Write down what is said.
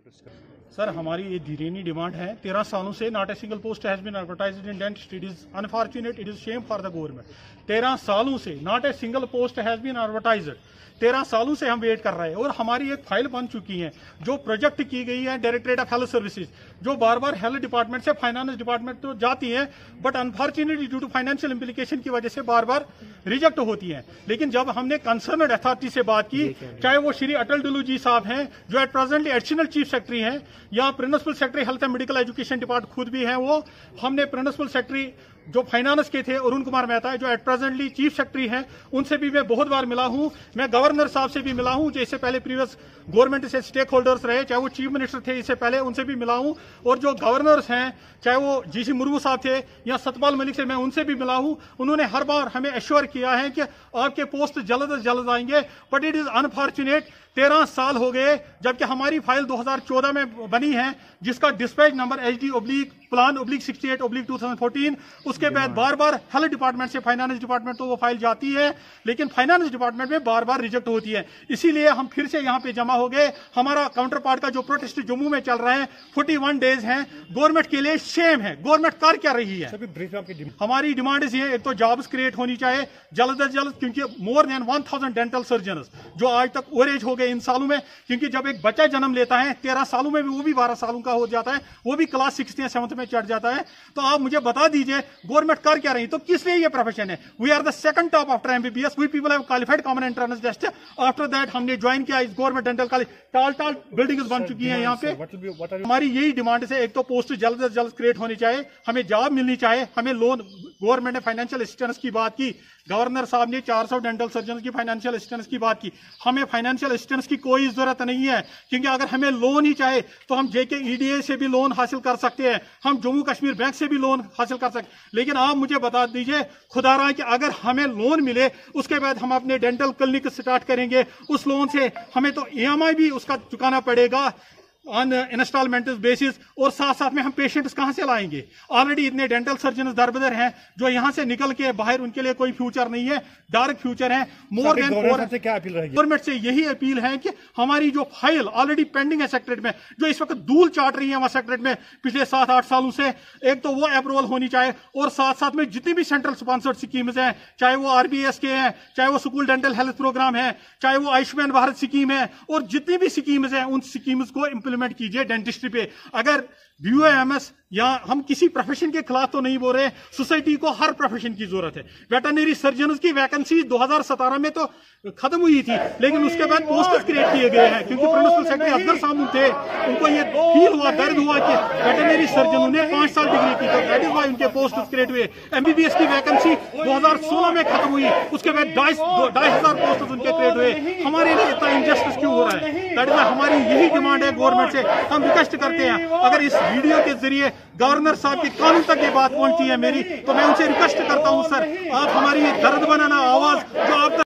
Sir हमारी ये धीरेनी demand है 13 सालों से not a single post has been advertised in dentist. It is unfortunate, it is shame for the government. 13 सालों से not a single post has been advertised. 13 सालों से हम वेट कर रहे हैं और हमारी एक फाइल बन चुकी है जो प्रोजेक्ट की गई है डायरेक्टरेट ऑफ हेल्थ सर्विसेज, जो बार बार हेल्थ डिपार्टमेंट से फाइनेंस डिपार्टमेंट तो जाती है, but unfortunately due to financial implication की वजह से बार बार रिजेक्ट होती है. लेकिन जब हमने कंसर्नड अथॉरिटी से बात की, चाहे वो श्री अटल डुल्लू जी साहब हैं जो at presently additional chief secretary हैं, या principal secretary health and medical education department खुद भी हैं, वो हमने प्रिंसिपल सेक्रेटरी जो फाइनेंस के थे अरुण कुमार मेहता है जो एट प्रेजेंटली चीफ सेक्रेटरी हैं, उनसे भी मैं बहुत बार मिला हूं. मैं गवर्नर साहब से भी मिला हूं जो इससे पहले प्रीवियस गवर्नमेंट से स्टेक होल्डर्स रहे, चाहे वो चीफ मिनिस्टर थे इससे पहले, उनसे भी मिला हूं. और जो गवर्नर्स हैं चाहे वो जीसी मुर्मू साहब थे या सतपाल मलिक से, मैं उनसे भी मिला हूं. उन्होंने हर बार हमें एश्योर किया है कि आपके पोस्ट जल्द से जल्द आएंगे. बट इट इज अनफॉर्चुनेट 13 साल हो गए जबकि हमारी फाइल 2014 में बनी है जिसका डिस्पैच नंबर HD/Plan/68/2014. उसके बाद बार बार हेल्थ डिपार्टमेंट से फाइनेंस डिपार्टमेंट तो वो फाइल जाती है लेकिन फाइनेंस डिपार्टमेंट में बार बार रिजेक्ट होती है. इसीलिए हम फिर से यहाँ पे जमा हो गए. हमारा काउंटर पार्ट का जो प्रोटेस्ट जम्मू में चल रहा है 41 डेज है. गवर्नमेंट के लिए शेम है. गवर्नमेंट कर क्या रही है? हमारी डिमांड ये, एक तो जॉब्स क्रिएट होनी चाहिए जल्द से जल्द, क्योंकि मोर देन 1000 डेंटल सर्जन जो आज तक ओवरेज हो गए इन सालों में, क्योंकि जब एक बच्चा जन्म लेता है 13 सालों में भी, वो भी 12 सालों का हो जाता है, वो भी क्लास 6 या 7 में चढ़ जाता है. तो आप मुझे बता दीजिए गवर्नमेंट कर क्या रही? तो किस लिए ये प्रोफेशन है? We are the second top after MBBS. We people have qualified common entrance test. After that हमने ज्वाइन किया इस government dental college. Tall building बन चुकी है यहाँ पे. हमारी यही डिमांड है, एक तो पोस्ट जल्द से जल्द क्रिएट होनी चाहिए, हमें जॉब मिलनी चाहिए, हमें लोन, गवर्नमेंट ने फाइनेंशियल असिस्टेंस की बात की, गवर्नर साहब ने 400 डेंटल सर्जन की फाइनेंशियल असिस्टेंस की बात की. हमें फाइनेंशियल असिस्टेंस की कोई जरूरत नहीं है, क्योंकि अगर हमें लोन ही चाहे तो हम जेके ईडीए से भी लोन हासिल कर सकते हैं, हम जम्मू कश्मीर बैंक से भी लोन हासिल कर सकते हैं. लेकिन आप मुझे बता दीजिए खुदारा कि अगर हमें लोन मिले उसके बाद हम अपने डेंटल क्लिनिक स्टार्ट करेंगे, उस लोन से हमें तो ईएमआई भी उसका चुकाना पड़ेगा ऑन इंस्टॉलमेंट बेसिस, और साथ साथ में हम पेशेंट्स कहां से लाएंगे? ऑलरेडी इतने डेंटल सर्जन दरबदर हैं जो यहां से निकल के बाहर, उनके लिए कोई फ्यूचर नहीं है, डार्क फ्यूचर है. मोर देन क्या अपील रहेगी? गवर्नमेंट से यही अपील है कि हमारी जो फाइल ऑलरेडी पेंडिंग है सेक्रेटरेट में, जो इस वक्त धूल चाट रही है वहां सेक्रेटरेट में पिछले 7-8 सालों से, एक तो वो अप्रूवल होनी चाहिए, और साथ साथ में जितनी भी सेंट्रल स्पॉन्सर्ड स्कीम्स हैं, चाहे वो आरबीएस के हैं, चाहे वो स्कूल डेंटल हेल्थ प्रोग्राम है, चाहे वो आयुष्मान भारत स्कीम है, और जितनी भी स्कीम्स हैं उन स्कीम्स को इंप्लीमेंट कीजिए डेंटिस्ट्री पे. अगर बीओएमएस या हम किसी प्रोफेशन के खिलाफ तो नहीं बोल रहे, सोसाइटी को हर प्रोफेशन की जरूरत है. वेटरनरी सर्जन की वैकेंसी 2017 में तो खत्म हुई थी, लेकिन उसके बाद पोस्ट क्रिएट किए गए हैं, क्योंकि प्रिंसिपल सेक्रेटरी अफजल साहब थे, उनको ये फील हुआ, दर्द हुआ कि वेटरनरी सर्जन ने 5 साल डिग्री की, तो दैट इज व्हाई उनके पोस्ट क्रिएट हुए. एमबीबीएस की वैकेंसी 2016 में खत्म हुई, उसके बाद 2,500 पोस्ट उनके क्रिएट हुए. हमारे लिए इतना इनजस्टिस क्यों हो रहा है? दैट इज व्हाई हमारी यही डिमांड है गवर्नमेंट से. हम रिक्वेस्ट करते हैं, अगर इस वीडियो के जरिए गवर्नर साहब के कानून तक ये बात पहुंचती है मेरी, तो मैं उनसे रिक्वेस्ट करता हूं सर, आप हमारी दर्द बनाना आवाज जो आप